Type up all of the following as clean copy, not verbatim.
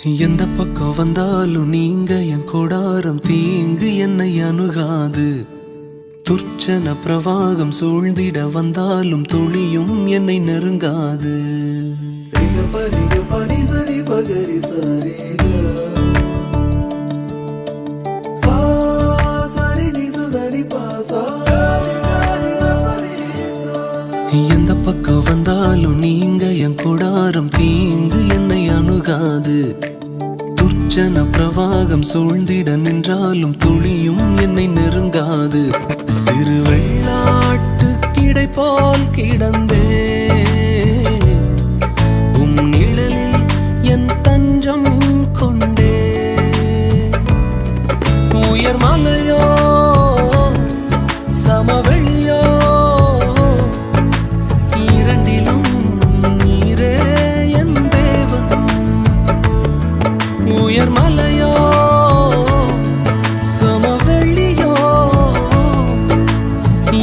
எந்த பக்கம் வந்தாலும் நீங்க என் கூடாரம் தீங்கு என்னை அணுகாது. துர்ச்சன பிரவாகம் சூழ்ந்திட வந்தாலும் துளியும் என்னை நெருங்காது. எந்த பக்கம் வந்தாலும் நீங்க என் கூடாரம் தீங்கு என்னை அணுகாது. துர்ச்சன பிரவாகம் சூழ்ந்திட நின்றாலும் துளியும் என்னை நெருங்காது. சிறு வெள்ளாட்டு கிடை போல் கிடந்தே உம் நிழலில் என் தஞ்சம் கொண்டே. உயர் மலையோ சமவெளியோ இரண்டிலும் நீரே என் தேவன். உயர் மலையோ சமவெளியோ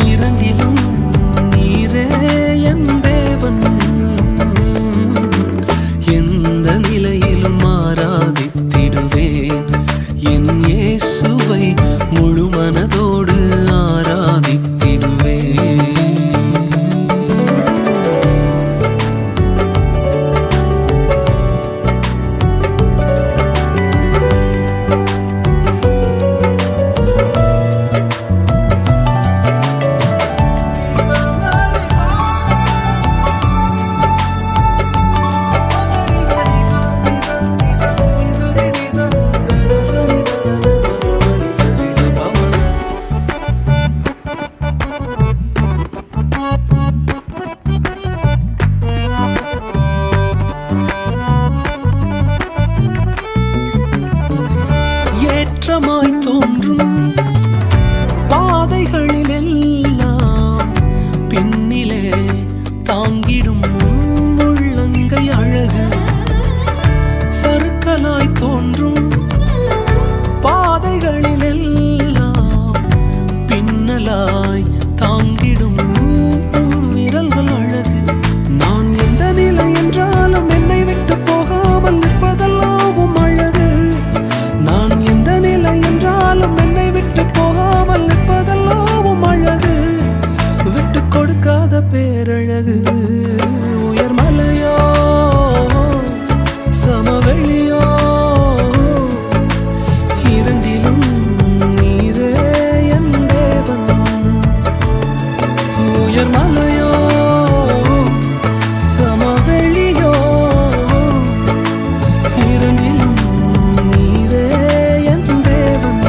இரண்டிலும் நீரே என் தேவன். எந்த நிலையிலும் ஆராதித்திடுவேன் என் இயேசுவை முழு மனதோடு ஆராதித்திடுவேன். ஏற்றமாய் தோன்றும் பாதைகளில் எல்லாம் பின்னிலே தாங்கிடும் உள்ளங்கை அழகு. சறுக்கலாய் தோன்றும் பாதைகளில் எல்லாம் பின்னலாய் தாங்கிடும் விரல்கள் அழகு. நான் எந்த நிலை என்றாலும் என்னை விட்டு போகாமல் நிற்பதெல்லாம் அழகு. நான் எந்த நிலை என்றாலும் என்னை விட்டு போகாமல் நிற்பதெல்லாம் அழகு. விட்டு கொடுக்காத பேரழகு. உயர் மலையோ சமவெளியோ இரண்டிலும் நீரே என் தேவன். உயர் மலையோ சமவெளியோ இரண்டிலும் நீரே என் தேவன்.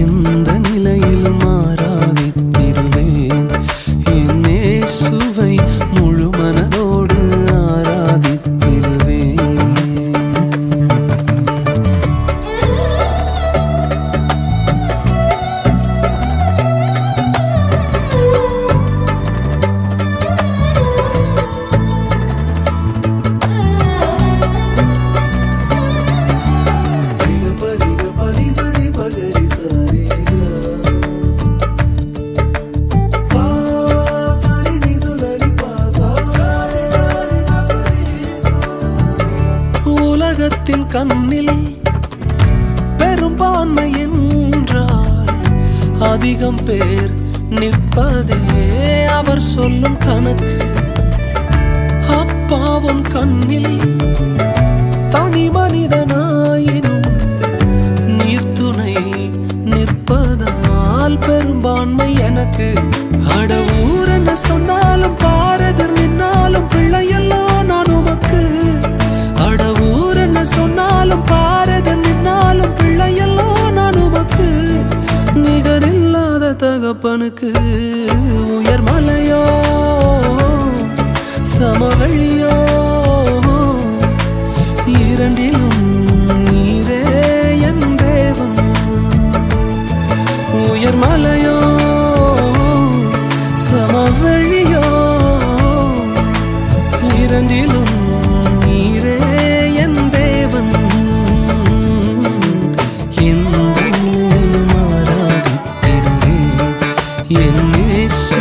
எந்த நிலையிலும் ஆராதித்திடுவேன் என் இயேசுவை முழு மனதோடு ஆராதித்திடுவேன். உலகத்தின் கண்ணில் பெரும்பான்மை என்றால் அதிகம் பேர் நிற்பதே அவர் சொல்லும் கணக்கு. அப்பாவும் கண்ணில் தனி மனிதனாயினும் நீர்த்துணை நிற்பதால் பெரும்பான்மை எனக்கு. அடவூர் என்ன சொன்னாலும் பாரதிர் நின்னாலும் பிள்ளையெல்லாம் நான் உமக்கு. அடவூர் என்ன சொன்னாலும் பாரதிர் நின்னாலும் பிள்ளையெல்லாம் நான் உமக்கு. நிகரில்லாத தகப்பனுக்கு. உயர் மலையோ சமவெளியோ இரண்டிலும் நீரே என் தேவன். உயர் மலையோ சமவெளியோ இரண்டிலும் நீரே என் தேவன். எந்த நிலையிலும் ஆராதித்திடுவேன் என் இயேசு